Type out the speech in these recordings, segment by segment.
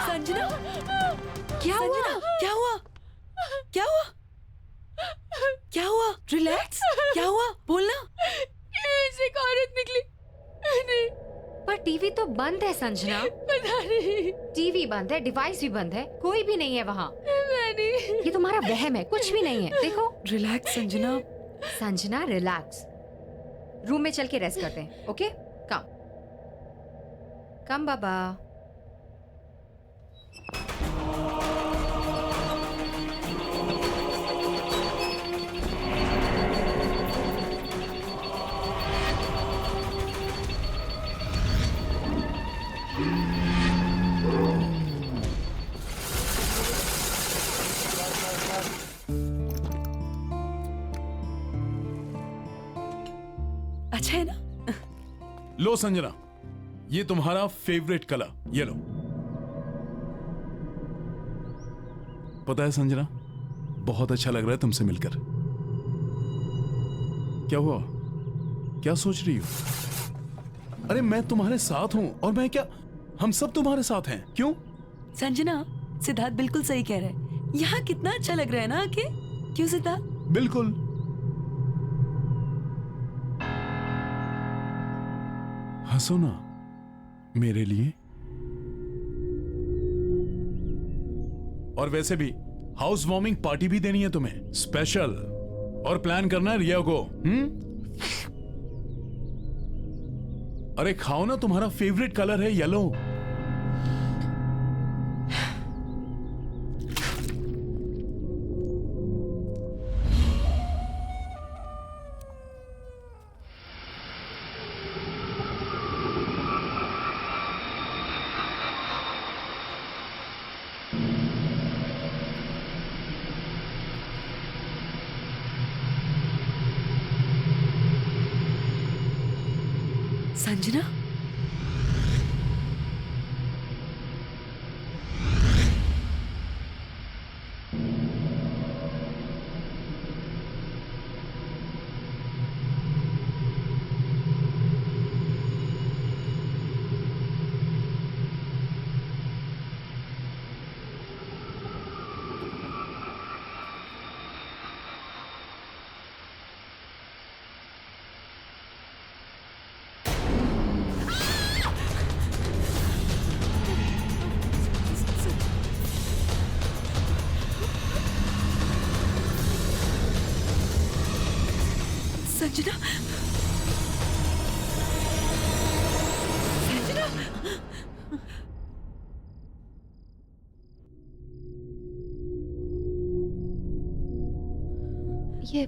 संजना, क्या हुआ? क्या हुआ? क्या हुआ? क्या हुआ? रिलैक्स। क्या हुआ? बोलना। ऐसे एक औरत निकली। नहीं, पर टीवी तो बंद है संजना। पता नहीं। टीवी बंद है, डिवाइस भी बंद है, कोई भी नहीं है वहाँ। मैंने ये तुम्हारा वहम है, कुछ भी नहीं है। देखो relax Sanjana. Sanjana, relax. Room में चल के रेस्ट करते हैं, ओके? कम कम बाबा। अच्छा है ना? लो संजना, ये तुम्हारा फेवरेट कलर, ये लो। पता है संजना, बहुत अच्छा लग रहा है तुमसे मिलकर। क्या हुआ? क्या सोच रही हो? अरे मैं तुम्हारे साथ हूं, और मैं क्या, हम सब तुम्हारे साथ हैं। क्यों? संजना, सिद्धार्थ बिल्कुल सही कह रहा है। यहाँ कितना अच्छा लग रहा है ना आके? क्यों सिद्धार्थ? बिल्कुल। हंसो ना मेरे लिए। और वैसे भी हाउस वार्मिंग पार्टी भी देनी है तुम्हें, स्पेशल। और प्लान करना है रिया को। अरे खाओ ना, तुम्हारा फेवरेट कलर है येलो। संजना, संजना, संजना, ये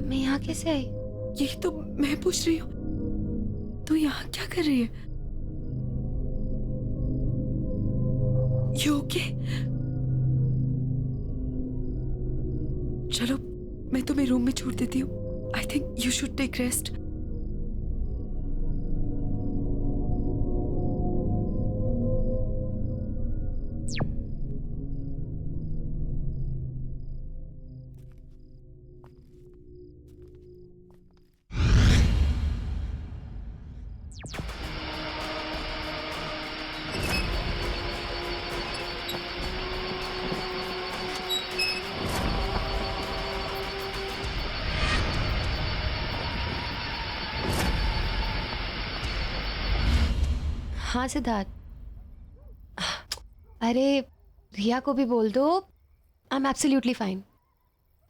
मैं यहाँ कैसे आई? यही तो मैं पूछ रही हूँ। तू यहाँ क्या कर रही है? You okay? चलो मैं तुम्हें रूम में छोड़ देती हूँ। I think you should take rest. हाँ सिद्धार्थ, अरे रिया को भी बोल दो, आई एम एब्सोल्युटली फाइन।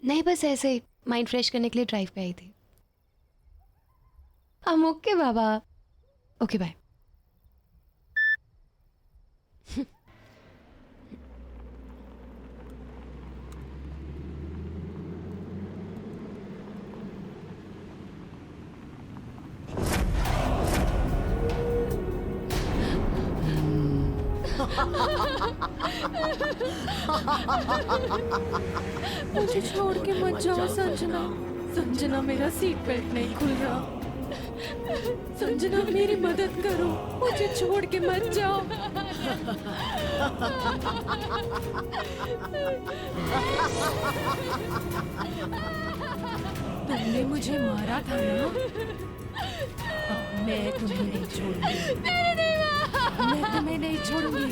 नहीं, बस ऐसे ही माइंड फ्रेश करने के लिए ड्राइव पे आई थी। आई एम ओके बाबा। Okay bye. मुझे छोड़ के मत जाओ संजना। संजना, मेरा सीट बेल्ट नहीं खुल रहा। संजना, मेरी मदद करो, मुझे छोड़ के मत जाओ। तुमने मुझे मारा था ना, अब मैं तुम्हें नहीं छोड़ूंगी। मैं तुम्हें नहीं छोड़ूंगी।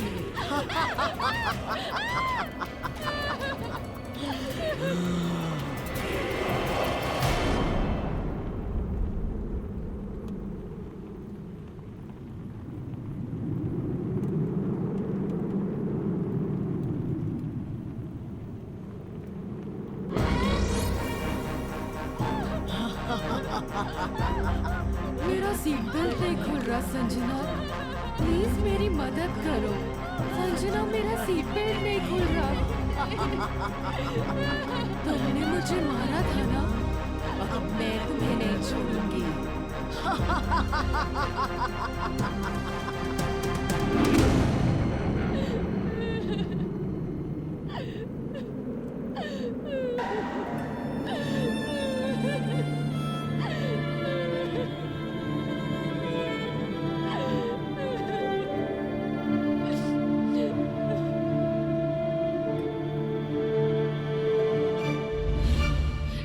मेरा सीट बेल्ट नहीं खुल रहा संजना, प्लीज मेरी मदद करो। संजना मेरा सीट बेल्ट नहीं खुल रहा। तुमने मुझे मारा था ना, अब मैं तुम्हें नहीं छोड़ूंगी।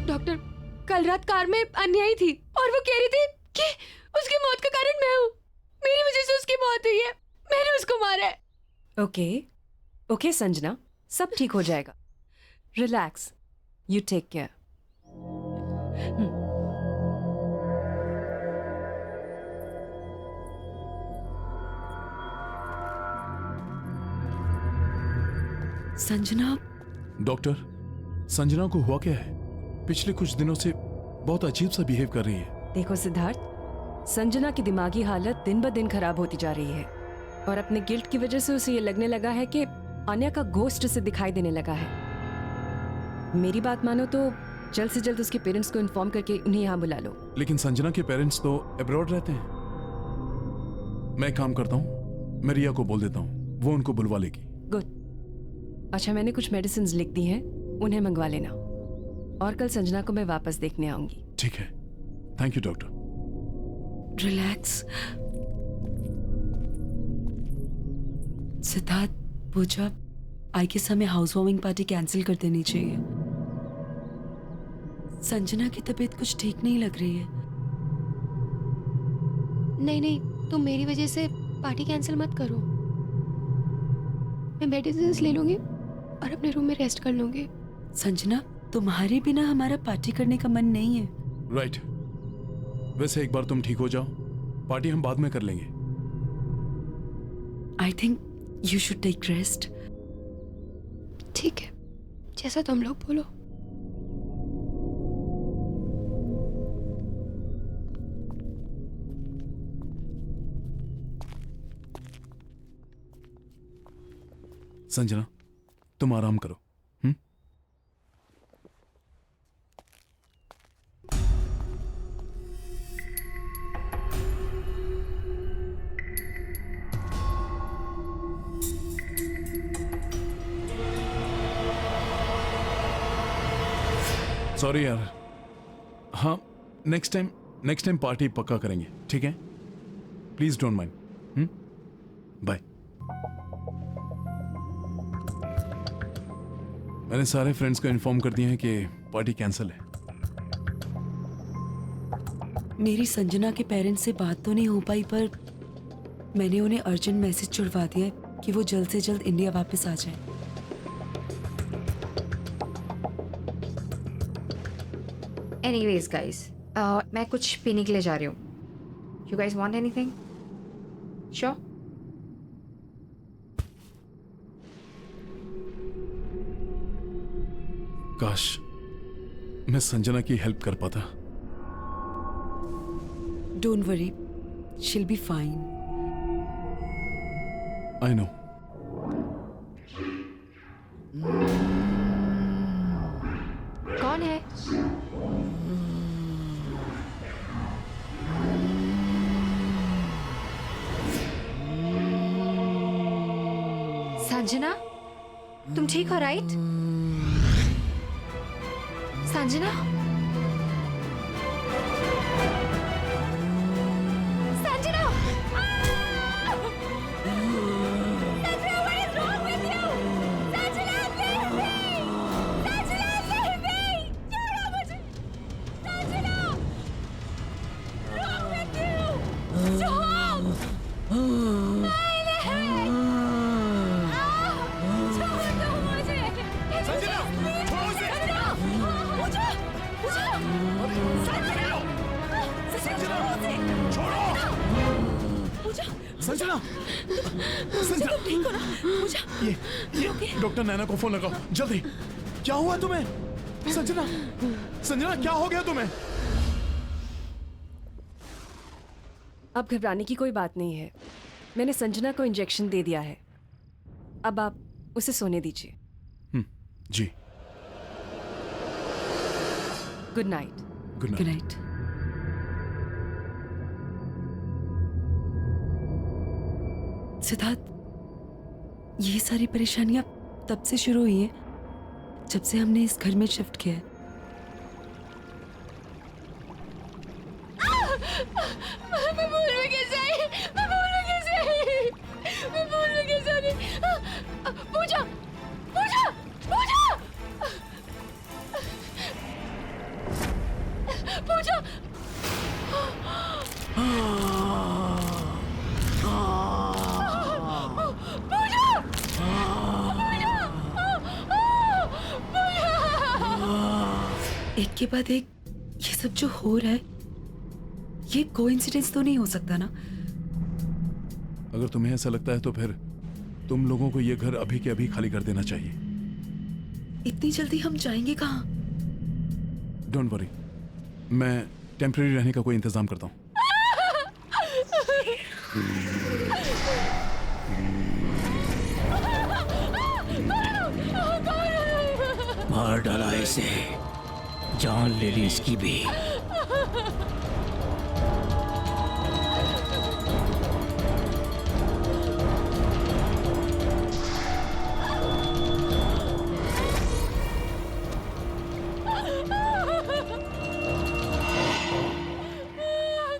डॉक्टर, कल रात कार में अन्यायी थी और वो कह रही थी कि उसकी मौत का कारण मैं हूँ। मेरी वजह से उसकी मौत हुई है, मैंने उसको मारा है। ओके ओके संजना, सब ठीक हो जाएगा। Relax, you take care. Sanjana, doctor, Sanjana को हुआ क्या है? पिछले कुछ दिनों से बहुत अजीब सा बिहेव कर रही है। देखो सिद्धार्थ, संजना की दिमागी हालत दिन ब दिन खराब होती जा रही है और अपने गिल्ट की वजह से उसे ये लगने लगा है कि आन्या का गोस्ट से दिखाई देने लगा है। मेरी बात मानो तो जल्द से जल्द उसके पेरेंट्स को इन्फॉर्म करके उन्हें यहाँ बुला लो। लेकिन संजना के पेरेंट्स तो अब्रॉड रहते हैं। मैं एक काम करता हूँ, मैं रिया को बोल देता हूँ, वो उनको बुलवा लेगी। गुड। अच्छा, मैंने कुछ मेडिसिन लिख दी हैं, उन्हें मंगवा लेना और कल संजना को मैं वापस देखने आऊंगी। ठीक है, thank you doctor. Relax. Siddharth, Pooja, I guess हमें हाउस वार्मिंग पार्टी कैंसिल कर देनी चाहिए। संजना की तबीयत कुछ ठीक नहीं लग रही है। नहीं नहीं, तुम मेरी वजह से पार्टी कैंसिल मत करो। मैं मेडिसिन ले लूंगी और अपने रूम में रेस्ट कर लूंगी। संजना, तुम्हारे बिना हमारा पार्टी करने का मन नहीं है। राइट। वैसे एक बार तुम ठीक हो जाओ, पार्टी हम बाद में कर लेंगे। I think you should take rest. ठीक है, जैसा तुम लोग बोलो। संजना, तुम आराम करो। सॉरी यार। हाँ, नेक्स्ट टाइम पार्टी पक्का करेंगे, ठीक है? Please don't mind. बाय। मैंने सारे फ्रेंड्स को इन्फॉर्म कर दिया है कि पार्टी कैंसिल है। मेरी संजना के पेरेंट्स से बात तो नहीं हो पाई, पर मैंने उन्हें अर्जेंट मैसेज छुड़वा दिया है कि वो जल्द से जल्द इंडिया वापस आ जाए। एनीवेज गाइस, मैं कुछ पीने के लिए जा रही हूँ। You guys want anything? Sure? काश मैं संजना की हेल्प कर पाता। Don't worry, she'll be fine. I know. कौन है? संजना, तुम ठीक हो राइट? संजना? संजना! संजना! संजना, संजना, ठीक हो ना पूजा? ये डॉक्टर नैना को फोन लगाओ जल्दी। क्या हुआ तुम्हें? संजना, संजना क्या हो गया तुम्हें? अब घबराने की कोई बात नहीं है। मैंने संजना को इंजेक्शन दे दिया है। अब आप उसे सोने दीजिए। जी। Good night. Good good night. Night. Siddharth, ये सारी परेशानियां तब से शुरू हुई हैं जब से हमने इस घर में शिफ्ट किया है। मैं भूल में कैसे आई? मैं भूल में कैसे आई? मैं भूल में कैसे आ गई? पूजा, पूजा, पूजा, पूजा। एक के बाद एक ये सब जो हो रहा है, ये कोइंसिडेंस तो नहीं हो सकता ना? अगर तुम्हें ऐसा लगता है तो फिर तुम लोगों को ये घर अभी के अभी खाली कर देना चाहिए। इतनी जल्दी हम जाएंगे कहाँ? डोंट वरी, मैं टेम्परेरी रहने का कोई इंतजाम करता हूँ। मार डाला इसे, जान ले ली इसकी भी।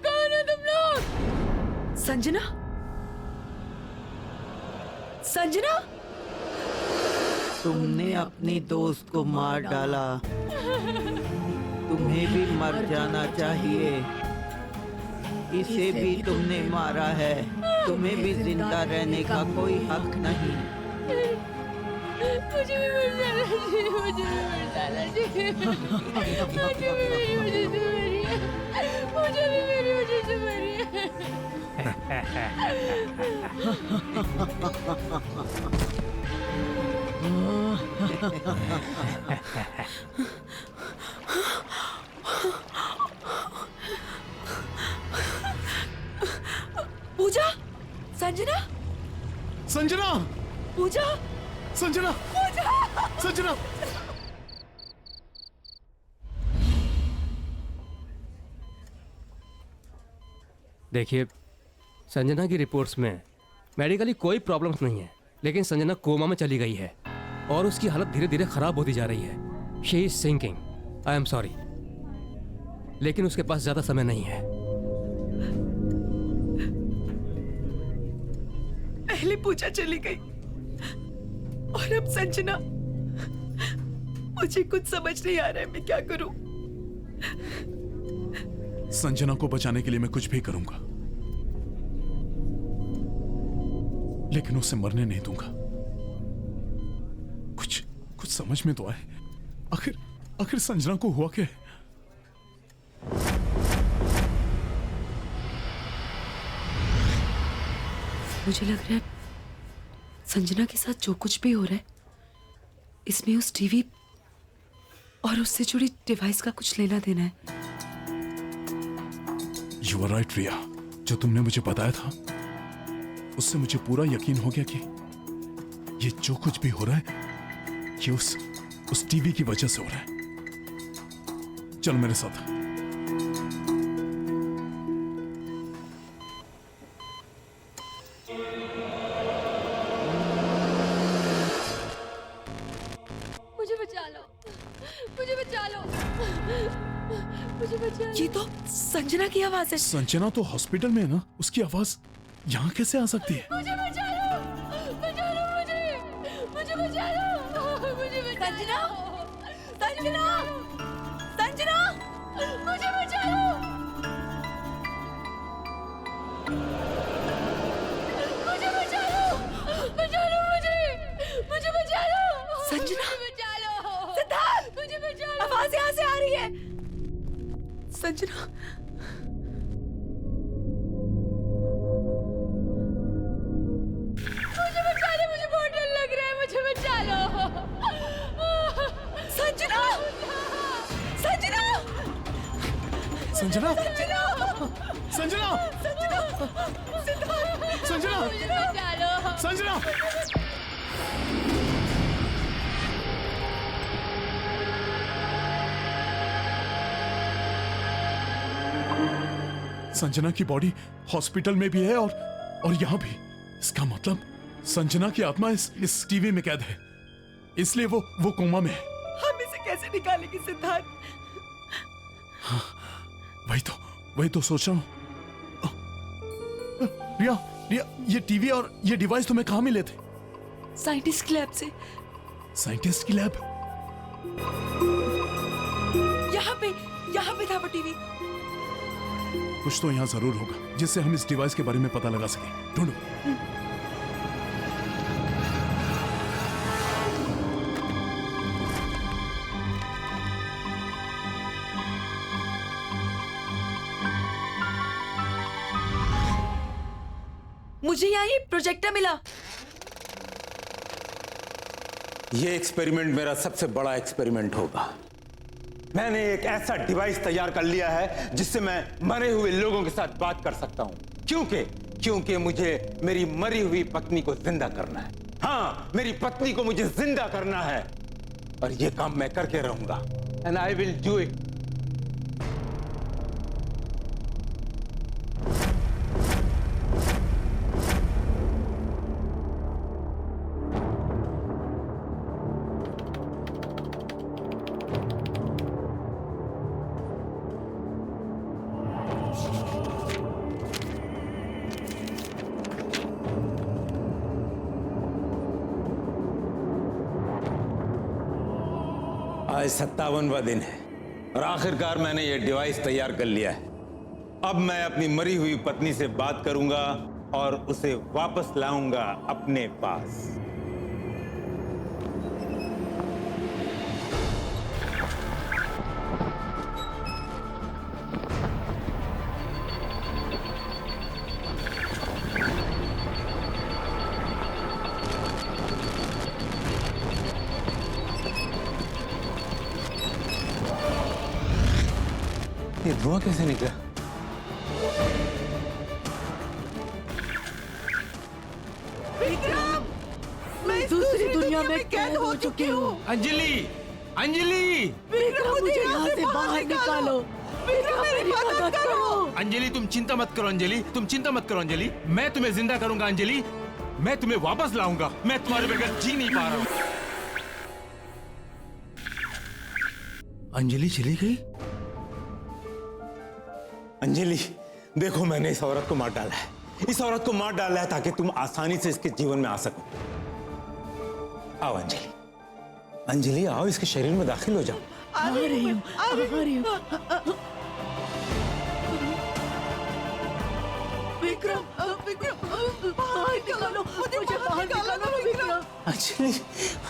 कौन है तुम लोग? संजना, संजना, तुमने अपनी दोस्त को मार डाला, तुम्हें भी मर जाना चाहिए। इसे भी तुमने मारा है, तुम्हें भी जिंदा रहने का कोई हक नहीं। मुझे भी मर जाना चाहिए, मुझे भी मर जाना चाहिए। मुझे भी मेरी वजह से मरी है, मुझे भी मेरी वजह से मरी है। पूजा, संजना, संजना, पूजा, संजना, संजना। देखिए, संजना की रिपोर्ट्स में मेडिकली कोई प्रॉब्लम्स नहीं है, लेकिन संजना कोमा में चली गई है और उसकी हालत धीरे धीरे खराब होती जा रही है। She is sinking. I am sorry, लेकिन उसके पास ज्यादा समय नहीं है। पहले पूजा चली गई और अब संजना। मुझे कुछ समझ नहीं आ रहा है, मैं क्या करूं? संजना को बचाने के लिए मैं कुछ भी करूंगा, लेकिन उसे मरने नहीं दूंगा। कुछ कुछ समझ में तो आए, आखिर संजना को हुआ क्या है? मुझे लग रहा है संजना के साथ जो कुछ भी हो रहा है, इसमें उस टीवी और उससे जुड़ी डिवाइस का कुछ लेना देना है। यू आर राइट रिया, जो तुमने मुझे बताया था उससे मुझे पूरा यकीन हो गया कि ये जो कुछ भी हो रहा है ये उस टीवी की वजह से हो रहा है। चलो मेरे साथ। मुझे बचा लो, मुझे बचा लो, मुझे बचा लो। ये तो संजना की आवाज है। संजना तो हॉस्पिटल में है ना, उसकी आवाज यहाँ कैसे आ सकती है? मुझे बचा लो, बचा लो मुझे, मुझे बचा लो, मुझे बचा लो। संजना, संजना, मुझे बचा लो, मुझे बचा लो, बचा लो मुझे, मुझे बचा लो। संजना, मुझे बचा लो, सिद्धार्थ, मुझे बचा लो। आवाज यहाँ से आ रही है। संजना, संजना संजना संजना संजना संजना की बॉडी हॉस्पिटल में भी है और यहाँ भी। इसका मतलब संजना की आत्मा इस टीवी में कैद है, इसलिए वो कोमा में है। हम इसे कैसे निकालेंगे सिद्धार्थ? हाँ, वही तो सोच रहा हूँ। रिया रिया, ये टीवी और ये डिवाइस तुम्हें कहाँ मिले थे? साइंटिस्ट की लैब से। साइंटिस्ट की लैब? यहाँ पे था वो टीवी। कुछ तो यहाँ जरूर होगा जिससे हम इस डिवाइस के बारे में पता लगा सकें। ढूंढो। मुझे यहाँ ये प्रोजेक्टर मिला। ये एक्सपेरिमेंट मेरा सबसे बड़ा एक्सपेरिमेंट होगा। मैंने एक ऐसा डिवाइस तैयार कर लिया है जिससे मैं मरे हुए लोगों के साथ बात कर सकता हूं। क्योंकि मुझे मेरी मरी हुई पत्नी को जिंदा करना है। हाँ, मेरी पत्नी को मुझे जिंदा करना है और ये काम मैं करके रहूंगा। And I will do it. आज 57वां दिन है और आखिरकार मैंने यह डिवाइस तैयार कर लिया है। अब मैं अपनी मरी हुई पत्नी से बात करूंगा और उसे वापस लाऊंगा अपने पास। ये धुआं कैसे निकला? मैं दूसरी दुनिया में कैद हो चुकी हूँ। अंजलि, अंजलि, मुझे यहाँ से बाहर निकालो। मेरी मदद करो। अंजलि तुम चिंता मत करो। अंजलि तुम चिंता मत करो। अंजलि मैं तुम्हें जिंदा करूंगा। अंजलि मैं तुम्हें वापस लाऊंगा। मैं तुम्हारे बगैर जी नहीं पा रहा हूँ। अंजलि चली गई। अंजलि देखो, मैंने इस औरत को मार डाला है। इस औरत को मार डाला है ताकि तुम आसानी से इसके जीवन में आ सको। आओ अंजलि, अंजलि आओ, इसके शरीर में दाखिल हो जाओ। आ रही हूँ। विक्रम, बाहर निकालो। मुझे बाहर निकालो विक्रम। अंजलि,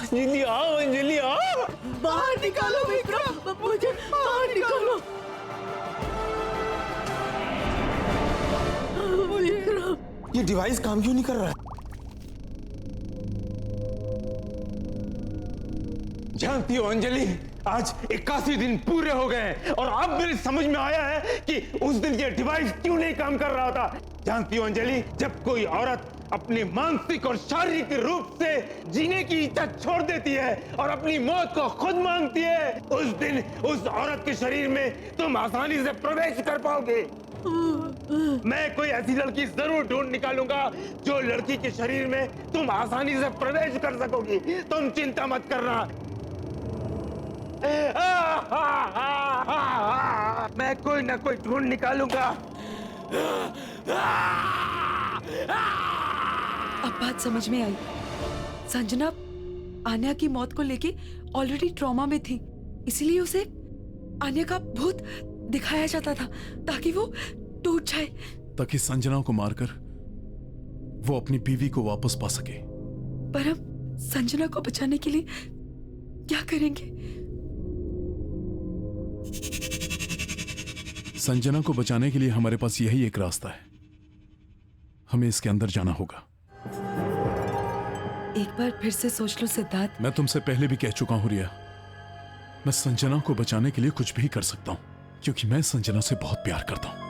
अंजलि आओ, अंजलि आओ। बाहर निकालो विक्रम, मुझे बाहर निकालो। ये डिवाइस काम क्यों नहीं कर रहा है? जानती हो अंजलि, आज 81 दिन पूरे हो गए हैं और अब मेरी समझ में आया है कि उस दिन ये डिवाइस क्यों नहीं काम कर रहा था। जानती हो अंजलि, जब कोई औरत अपने मानसिक और शारीरिक रूप से जीने की इच्छा छोड़ देती है और अपनी मौत को खुद मांगती है, उस दिन उस औरत के शरीर में तुम आसानी से प्रवेश कर पाओगे। मैं कोई ऐसी लड़की जरूर ढूंढ निकालूंगा जो लड़की के शरीर में तुम आसानी से प्रवेश कर सकोगी। तुम चिंता मत करना। मैं कोई ना कोई ढूंढ निकालूंगा। अब बात समझ में आई। संजना आन्या की मौत को लेके ऑलरेडी ट्रॉमा में थी, इसलिए उसे आन्या का भूत दिखाया जाता था ताकि वो टूट जाए, ताकि संजना को मारकर वो अपनी बीवी को वापस पा सके। पर हम संजना को बचाने के लिए क्या करेंगे? संजना को बचाने के लिए हमारे पास यही एक रास्ता है। हमें इसके अंदर जाना होगा। एक बार फिर से सोच लो सिद्धार्थ। मैं तुमसे पहले भी कह चुका हूं रिया, मैं संजना को बचाने के लिए कुछ भी कर सकता हूं। क्योंकि मैं संजना से बहुत प्यार करता हूं।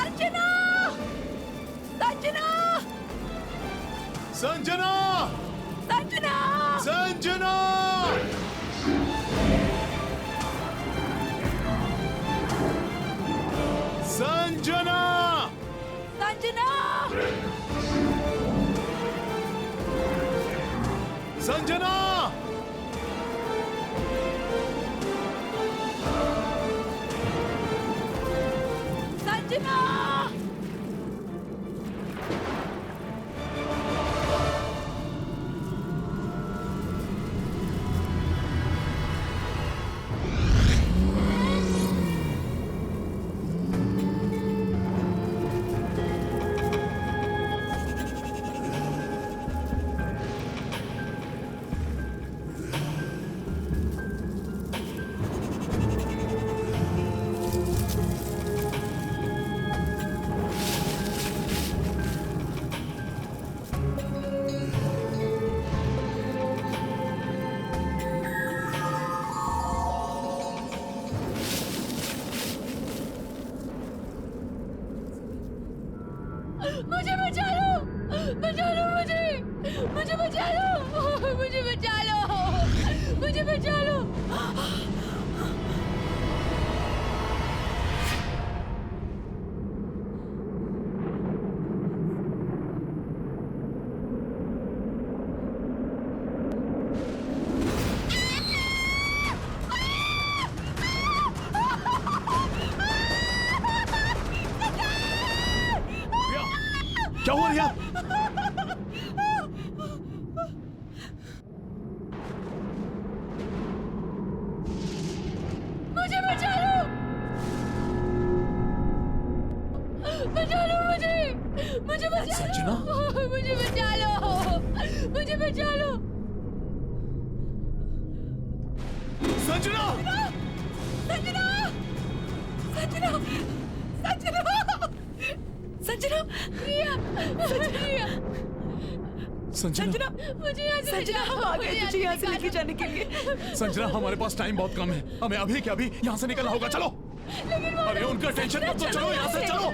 संजना! संजना! संजना! संजना! संजना! संजना! संजना! मुझे बचा लो मुझे बचा लो मुझे बचा लो मुझे बचा लो क्या हुआ रिया? मुझे बचा लो मुझे बचा संजना? लो मुझे बचा लो मुझे बचा लो संजना! संजना संजना संजना संजना रिया रिया संजना! मुझे यहाँ से संजना हम आ गए तुझे यहाँ से लेके जाने के लिए। संजना, हमारे पास टाइम बहुत कम है, हमें अभी के अभी यहाँ से निकलना होगा। चलो। अरे उनका टेंशन मत लो, चलो यहाँ से चलो।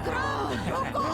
विक्रम रुको।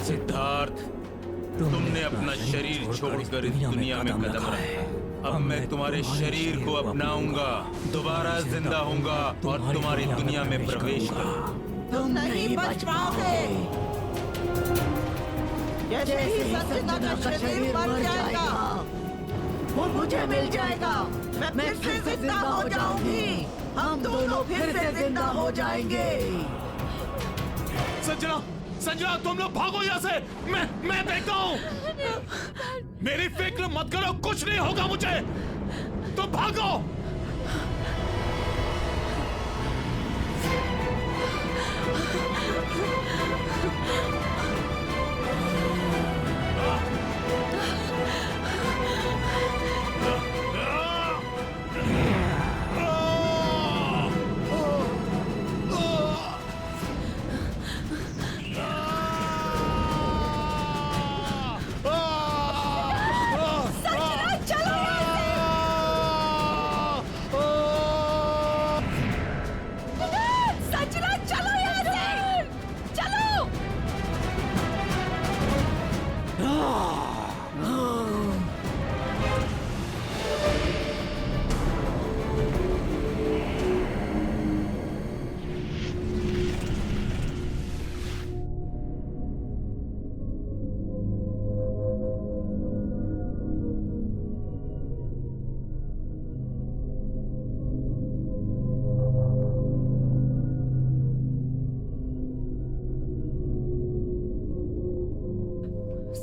सिद्धार्थ, तुमने अपना शरीर छोड़कर इस दुनिया में कदम रखा। अब मैं तुम्हारे शरीर को अपनाऊंगा, दोबारा जिंदा होऊंगा और तुम्हारी दुनिया में प्रवेश करूंगा। तुम नहीं बच पाओगे। जैसे ही संजना का शरीर मर जाएगा, वो मुझे मिल जाएगा। मैं फिर से जिंदा हो जाऊंगी। हम दोनों फिर से जिंदा हो जाएंगे। संजना, संजना, तुम लोग भागो यहाँ से। मैं देखता हूँ। मेरी फिक्र मत करो, कुछ नहीं होगा मुझे। तुम भागो।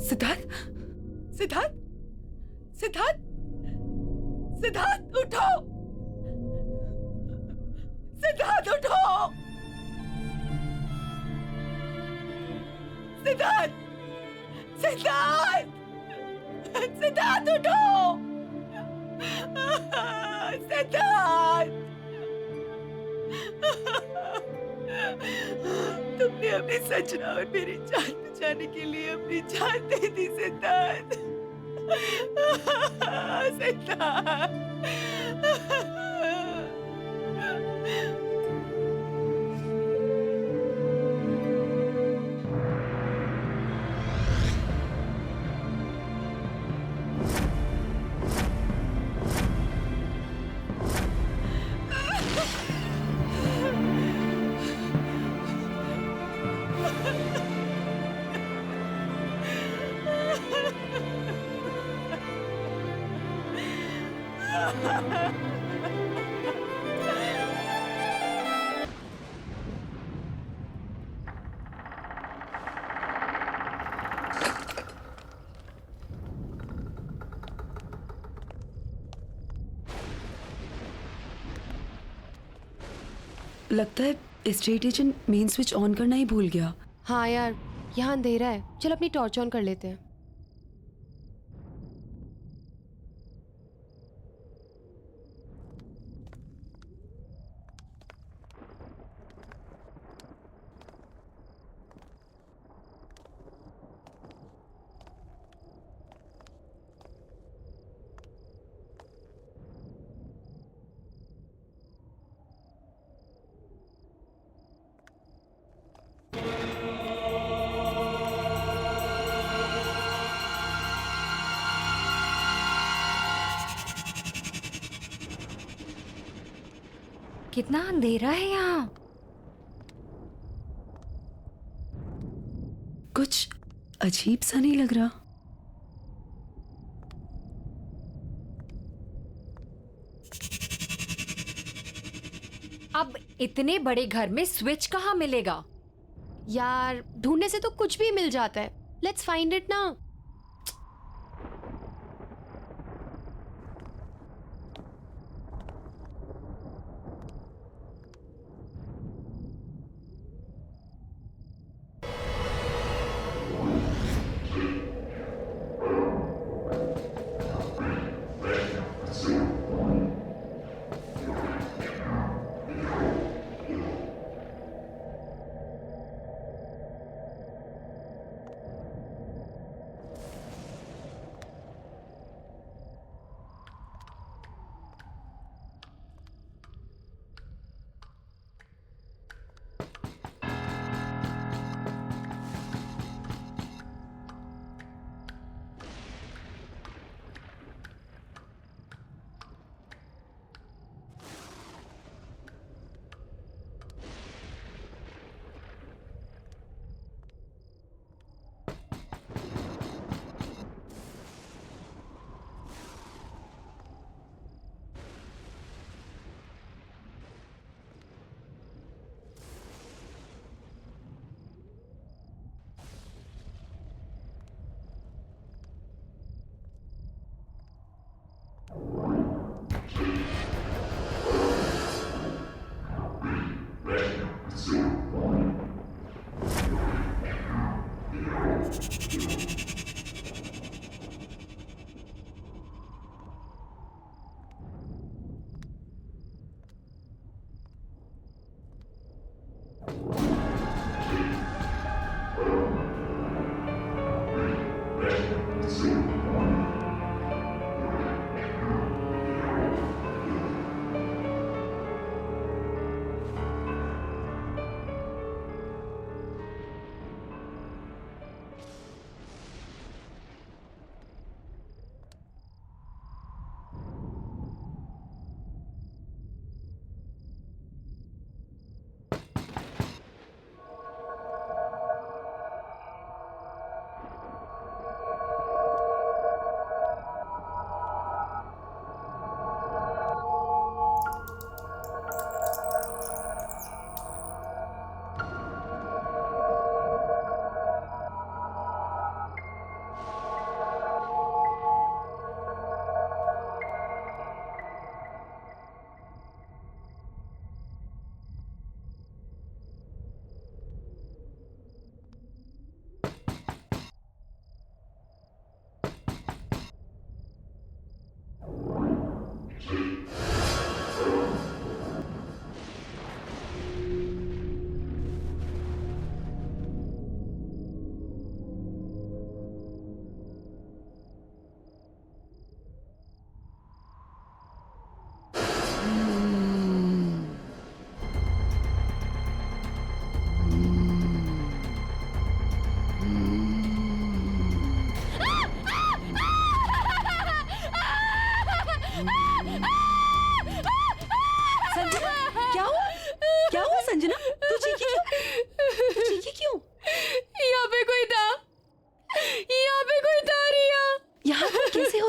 सिद्धार्थ, सिद्धार्थ, सिद्धार्थ, सिद्धार्थ उठो। सिद्धार्थ उठो। सिद्धार्थ, सिद्धार्थ, सिद्धार्थ उठो। सिद्धार्थ, तुमने अपनी संजना और मेरी जान बचाने के लिए अपनी जान दे दी सिद्धार्थ। सिद्धार्थ, लगता है estate agent main switch on करना ही भूल गया। हाँ यार, यहाँ अंधेरा है। चल अपनी टॉर्च ऑन कर लेते हैं। कितना अंधेरा है यहाँ। कुछ अजीब सा नहीं लग रहा। अब इतने बड़े घर में स्विच कहाँ मिलेगा? यार ढूंढने से तो कुछ भी मिल जाता है. लेट्स फाइंड इट ना.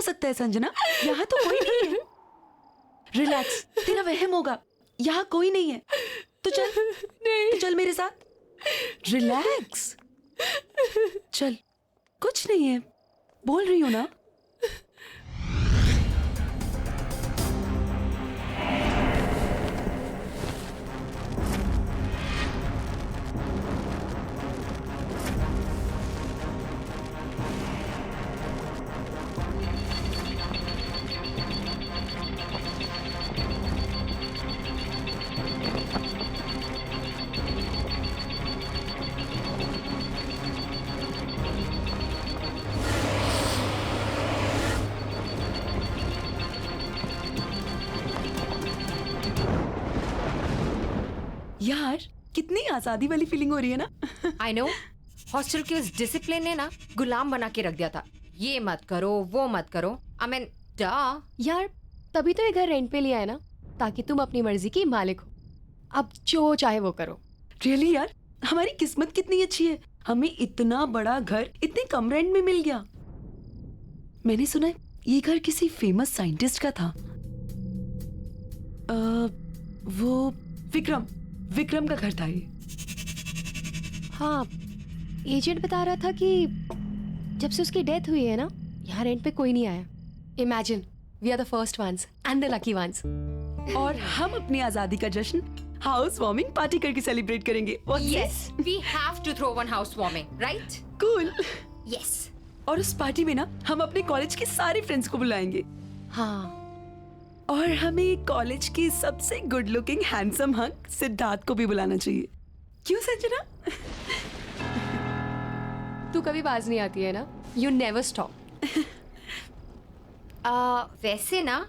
सकता है संजना, यहाँ तो कोई नहीं है। रिलैक्स, तेरा वहम होगा, यहाँ कोई नहीं है। तो चल, तो चल मेरे साथ। रिलैक्स, चल, कुछ नहीं है, बोल रही हूँ ना। यार कितनी आजादी वाली फीलिंग हो रही है ना। आई नो, हॉस्टल के उस डिसिप्लिन ने ना गुलाम बना के रख दिया था। ये मत करो, वो मत करो। आई मीन यार तभी तो ये घर रेंट पे लिया है ना, ताकि तुम अपनी मर्जी की मालिक हो। अब जो चाहे वो करो। रियली यार, हमारी किस्मत कितनी अच्छी है, हमें इतना बड़ा घर इतने कम रेंट में मिल गया। मैंने सुना है ये घर किसी फेमस साइंटिस्ट का था। वो विक्रम का घर था ये। हाँ, एजेंट बता रहा था कि जब से उसकी डेथ हुई है ना, यहाँ रेंट पे कोई नहीं आया। Imagine, we are the first ones and the lucky ones. और हम अपनी आजादी का जश्न हाउस वार्मिंग पार्टी करके सेलिब्रेट करेंगे। Yes, we have to throw one housewarming, right? Cool. Yes. और उस पार्टी में ना हम अपने कॉलेज के सारे फ्रेंड्स को बुलाएंगे हाँ, और हमें कॉलेज की सबसे good looking handsome hunk Siddharth को भी बुलाना चाहिए। क्यों संजना? तू कभी बाज नहीं आती है ना, यू नेवर स्टॉप। वैसे ना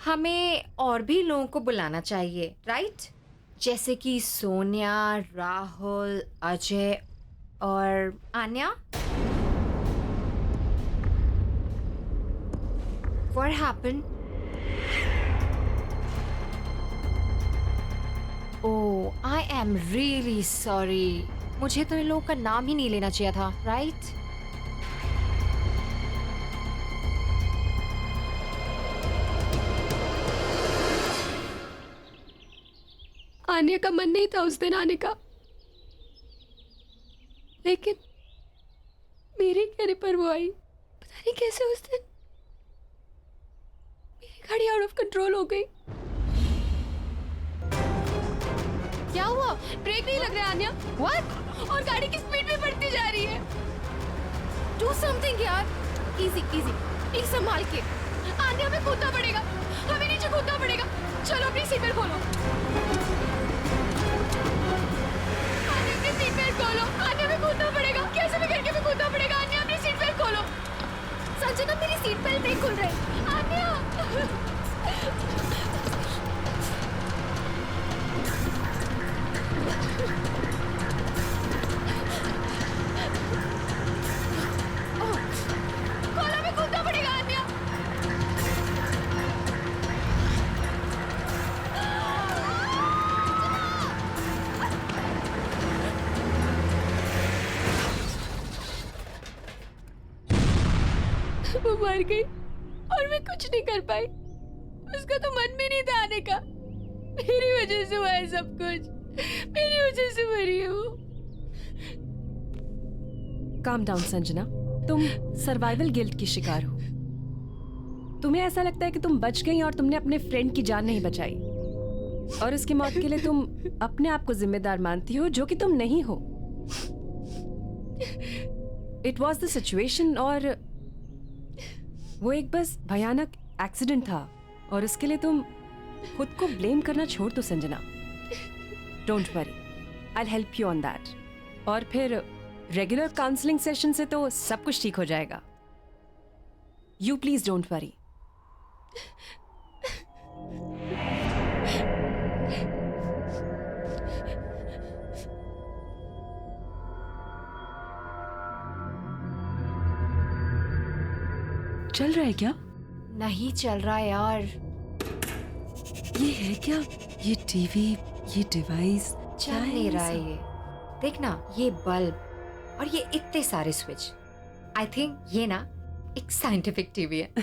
हमें और भी लोगों को बुलाना चाहिए, राइट? जैसे कि सोनिया, राहुल, अजय और Anya. What happened? Oh, I am really sorry. मुझे तो इन लोगों का नाम ही नहीं लेना चाहिए था, राइट? आने का मन नहीं था उस दिन आने का, लेकिन मेरे कहने पर वो आई। पता नहीं कैसे उस दिन मेरी गाड़ी आउट ऑफ कंट्रोल हो गई। क्या हुआ? ब्रेक नहीं लग रहा है आन्या। What? और गाड़ी की स्पीड भी बढ़ती जा रही है। Do something यार। Easy, easy. प्लीज संभाल के। आन्या, हमें कूदना पड़ेगा, हमें नीचे कूदना पड़ेगा। चलो अपनी सीट बेल्ट खोलो। आन्या, अपनी सीट बेल्ट खोलो। आन्या, हमें कूदना पड़ेगा, कैसे भी करके हमें कूदना पड़ेगा। आन्या, अपनी सीट बेल्ट खोलो। संजना, मेरी सीट बेल्ट नहीं खुल रही। आन्या, खोलो, हमें कूदना पड़ेगा। आन्या, वो मर गई और मैं कुछ नहीं कर पाई। उसका तो मन भी नहीं था आने का। मेरी वजह से हुआ है सब कुछ, मेरी वजह से मरी है वो। काम डाउन संजना, तुम सर्वाइवल गिल्ट की शिकार हो। तुम्हें ऐसा लगता है कि तुम बच गई और तुमने अपने फ्रेंड की जान नहीं बचाई, और उसकी मौत के लिए तुम अपने आप को जिम्मेदार मानती हो, जो कि तुम नहीं हो। इट वॉज द सिचुएशन, और वो एक बस भयानक एक्सीडेंट था, और उसके लिए तुम खुद को ब्लेम करना छोड़ दो Sanjana. Don't worry, I will help you on that. और फिर रेगुलर काउंसलिंग सेशन से तो सब कुछ ठीक हो जाएगा। You please don't worry. चल रहा है क्या? नहीं चल रहा यार। ये है क्या? ये टीवी, ये डिवाइस चल नहीं रहा है ये। देखना, ये बल्ब और ये इतने सारे स्विच। आई थिंक ये ना एक साइंटिफिक टीवी है।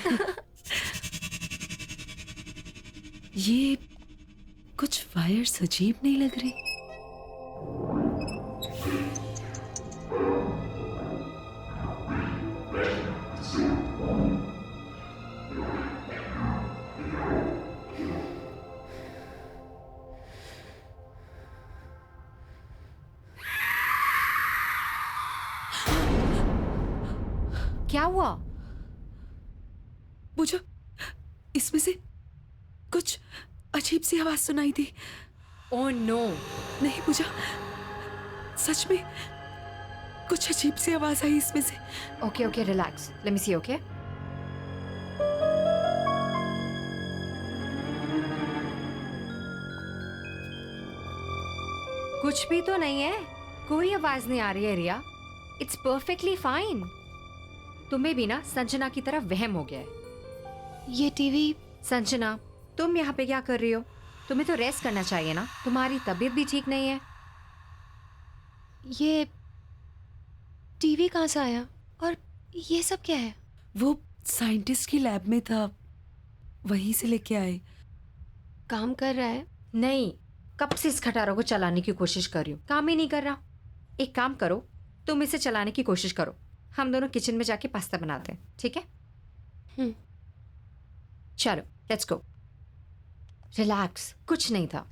ये कुछ वायर्स अजीब नहीं लग रही? क्या हुआ? पूजा, इसमें से कुछ अजीब सी आवाज सुनाई दी। Oh no. नहीं पूजा, सच में कुछ अजीब सी आवाज आई इसमें से। Okay okay, relax, let me see. Okay, कुछ भी तो नहीं है, कोई आवाज नहीं आ रही है रिया। It's perfectly fine. तुम्हें भी ना संजना की तरह वहम हो गया है। ये टीवी। संजना, तुम यहाँ पे क्या कर रही हो? तुम्हें तो रेस्ट करना चाहिए ना, तुम्हारी तबीयत भी ठीक नहीं है। ये टीवी कहाँ से आया और ये सब क्या है? वो साइंटिस्ट की लैब में था, वहीं से लेके आए। काम कर रहा है? नहीं, कब से इस खटारों को चलाने की कोशिश कर रही हूँ, काम ही नहीं कर रहा। एक काम करो, तुम इसे चलाने की कोशिश करो, हम दोनों किचन में जाके पास्ता बनाते हैं, ठीक है? चलो लेट्स गो। रिलैक्स, कुछ नहीं था।